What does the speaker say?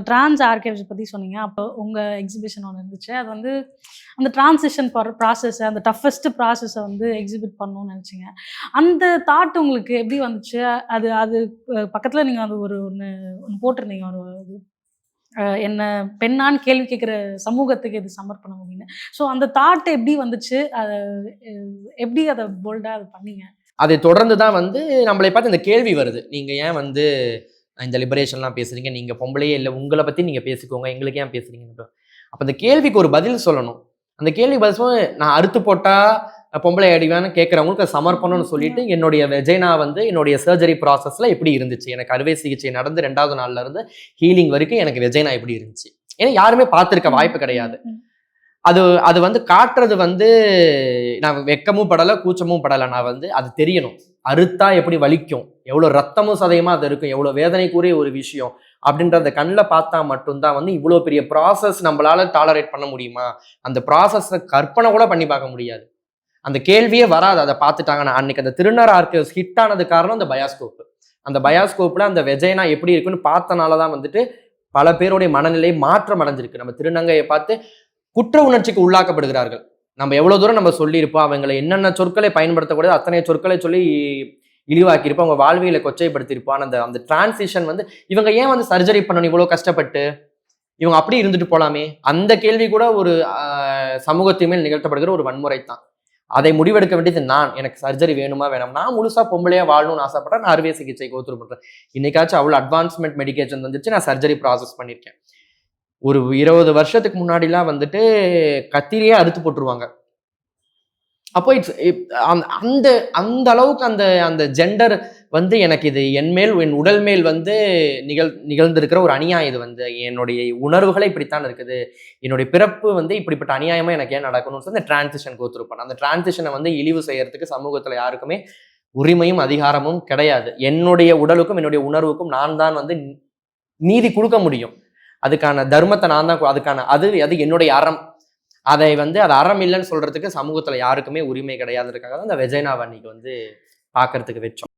Trans archives பத்தி சொன்னீங்க. அப்போ உங்க எக்ஸிபிஷன் ஒண்ணு இருந்துச்சு. அது வந்து அந்த ட்ரான்சிஷன் ப்ராசஸ் அந்த டஃபஸ்ட் ப்ராசஸ வந்து எக்ஸிபிட் பண்ணணும்னு நெனச்சீங்க. அந்த தாட் உங்களுக்கு எப்படி வந்துச்சு? அது அது பக்கத்துல நீங்க அது ஒண்ணு போட்டிருந்தீங்க. இது என்ன பெண்ணான்னு கேள்வி கேட்கிற சமூகத்துக்கு இது சமர்ப்பணம் அப்படின்னு. ஸோ அந்த தாட் எப்படி வந்துச்சு? எப்படி அத போல்டா பண்ணீங்க? அதை தொடர்ந்து தான் வந்து நம்மளை பார்த்து இந்த கேள்வி வருது. நீங்க ஏன் வந்து இந்த லிபரேஷன்லாம் பேசுறீங்க? நீங்க பொம்பளையே இல்ல. உங்கள பத்தி நீங்க பேசிக்கோங்க. எங்களுக்கு ஏன் பேசுறீங்க? அப்ப அந்த கேள்விக்கு ஒரு பதில் சொல்லணும். அந்த கேள்விக்கு பதில் சொல்ல நான் அறுத்து போட்டா பொம்பளை அடிவான்னு கேட்கறவங்களுக்கு சமர்ப்பணம்னு சொல்லிட்டு என்னுடைய வெஜைனா வந்து என்னுடைய சர்ஜரி ப்ராசஸ்ல எப்படி இருந்துச்சு? எனக்கு அறுவை சிகிச்சை நடந்து 2வது நாள்ல இருந்து ஹீலிங் வரைக்கும் எனக்கு வெஜைனா எப்படி இருந்துச்சு? ஏன்னா யாருமே பார்த்திருக்க வாய்ப்பு கிடையாது. அது வந்து காட்டுறது வந்து நான் வெக்கமும் படலை கூச்சமும் படலை. நான் வந்து அது தெரியணும். அறுத்தா எப்படி வலிக்கும், எவ்வளோ ரத்தமும் சதையுமா அது இருக்கும், எவ்வளோ வேதனைக்குரிய ஒரு விஷயம் அப்படின்றத கண்ணில் பார்த்தா மட்டும்தான் வந்து இவ்வளோ பெரிய ப்ராசஸ் நம்மளால டாலரேட் பண்ண முடியுமா? அந்த ப்ராசஸை கற்பனை கூட பண்ணி பார்க்க முடியாது. அந்த கேள்வியே வராது. அதை பார்த்துட்டாங்கன்னா அன்னைக்கு அந்த திருநர் ஆர்கைவ்ஸ் ஹிட் ஆனது காரணம் அந்த பயாஸ்கோப். அந்த பயாஸ்கோப்ல அந்த வெஜைனா எப்படி இருக்குன்னு பார்த்தனாலதான் வந்துட்டு பல பேருடைய மனநிலை மாற்றம் அடைஞ்சிருக்கு. நம்ம திருநங்கையை பார்த்து குற்ற உணர்ச்சிக்கு உள்ளாக்கப்படுகிறார்கள். நம்ம எவ்வளவு தூரம் நம்ம சொல்லியிருப்போம், அவங்களை என்னென்ன சொற்களை பயன்படுத்தக்கூடாது அத்தனை சொற்களை சொல்லி இழிவாக்கியிருப்போம், அவங்க வாழ்வியலை கொச்சைப்படுத்தியிருப்பான். அந்த அந்த டிரான்சிஷன் வந்து இவங்க ஏன் வந்து சர்ஜரி பண்ணணும் இவ்வளவு கஷ்டப்பட்டு? இவங்க அப்படி இருந்துட்டு போலாமே. அந்த கேள்வி கூட ஒரு சமூகத்தின் மேல் நிகழ்த்தப்படுகிற ஒரு வன்முறை தான். அதை முடிவெடுக்க வேண்டியது நான். எனக்கு சர்ஜரி வேணுமா வேணாம்? நான் முழுசா பொம்பளையா வாழணும்னு ஆசைப்பட்டேன். நான் அறுவை சிகிச்சை கோத்ரூ பண்றேன். இன்னைக்காச்சும் அவ்வளவு அட்வான்ஸ்மெண்ட் மெடிக்கேஷன் வந்துச்சு. நான் சர்ஜரி ப்ராசஸ் பண்ணியிருக்கேன். ஒரு 20 வருஷத்துக்கு முன்னாடிலாம் வந்துட்டு கத்திரியே அறுத்து போட்டுருவாங்க. அப்போ அந்த அந்த அளவுக்கு அந்த அந்த ஜெண்டர் வந்து எனக்கு இது என் உடல் மேல் வந்து நிகழ்ந்திருக்கிற ஒரு அநியாயம். இது வந்து என்னுடைய உணர்வுகளை இப்படித்தான் இருக்குது. என்னுடைய பிறப்பு வந்து இப்படிப்பட்ட அநியாயமா எனக்கு ஏன் நடக்கணும்னு சொல்லி அந்த டிரான்சிஷன் கோத்ரூ பண்ண. அந்த டிரான்சிஷனை வந்து இழிவு செய்யறதுக்கு சமூகத்துல யாருக்குமே உரிமையும் அதிகாரமும் கிடையாது. என்னுடைய உடலுக்கும் என்னுடைய உணர்வுக்கும் நான் தான் வந்து நீதி கொடுக்க முடியும். அதுக்கான தர்மத்தை நான் தான் அதுக்கான அது என்னுடைய அறம். அதை வந்து அது அறம் இல்லைன்னு சொல்றதுக்கு சமூகத்துல யாருக்குமே உரிமை கிடையாதுன்றதுக்காக தான் அந்த வெஜைனாவை அன்னைக்கு வந்து பார்க்கறதுக்கு வச்சோம்.